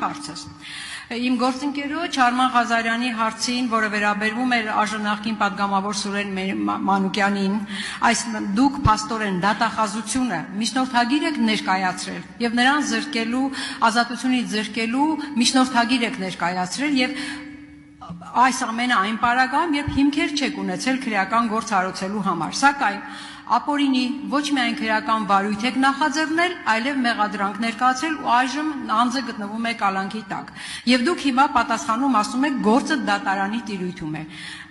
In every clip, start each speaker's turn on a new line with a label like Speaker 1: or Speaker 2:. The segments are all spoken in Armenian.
Speaker 1: բարձր։ Իմ գործընկերոջ Արման Ղազարյանի հարցին, որը վերաբերվում էր արժանախին պատգամավոր Սուրեն Մանուկյանին, այս դուք փաստորեն դատախազությունը միջնորդագիր եք ներկայացրել եւ նրան զրկելու, ազատությունից զրկելու միջնորդագիր եք ներկայացրել եւ այս ամենը այն պարագայում, երբ հիմքեր չեք ունեցել քրեական գործ հարուցելու համար, սակայն ապօրինի ոչ միայն քրեական վարույթ եք նախաձեռնել, այլև մեղադրանք ներկայացրել ու այժմ անձը գտնվում է կալանքի տակ։ Եվ դուք հիմա պատասխանում ասում եք գործը դատարանի տիրույթում է։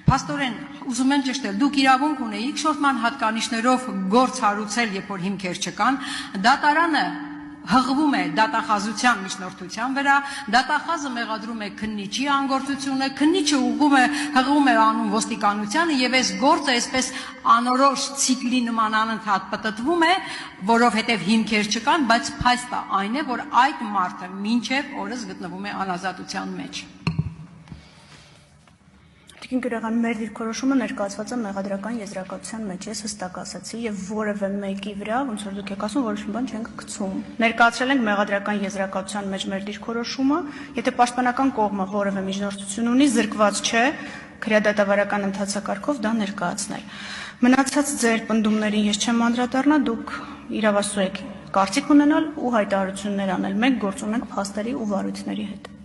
Speaker 1: Փաստորեն, ուզում եմ ճշտել, դուք իրավունք ունեիք շորտման հատկանիշներով գործ հարուցել, երբ որ հիմքեր չկան, դատարանը հղվում է դատախազության միջնորդության վրա, դատախազը մեղադրում է քննիչի անգործությունը, քննիչը հղվում է անուն ոստիկանությանը եւ այս գործը այսպես անորոշ ցիկլի նման անընդհատ պտտվում է, որովհետեւ հիմքեր չկան, բայց փաստը այն է, որ այդ մարդը մինչեւ օրս գտնվում է անազատության մեջ։
Speaker 2: Տիկին Գյուրեղյան, մեր դիրքորոշումը ներկայացված է մեղադրական եզրակացության մեջ, ես հստակ ասացի եւ որևէ մեկի վրա, ոնց որ դուք եք ասում, որոշ բան չենք գցում։ Ներկայացրել ենք մեղադրական եզրակացության մեջ մեր դիրքորոշումը, եթե պաշտպանական կողմը որևէ միջնորդություն ունի, զրկված չէ քրեադատավարական ընթացակարգով դա ներկայացնել։ Մնացած ձեր պնդումներին ես չեմ անդրադառնա, դուք իրավասու եք կարծիք ունենալ ու հայտարարություններ անել, մենք գործ ունենք փաստերի ու վարույթների հետ։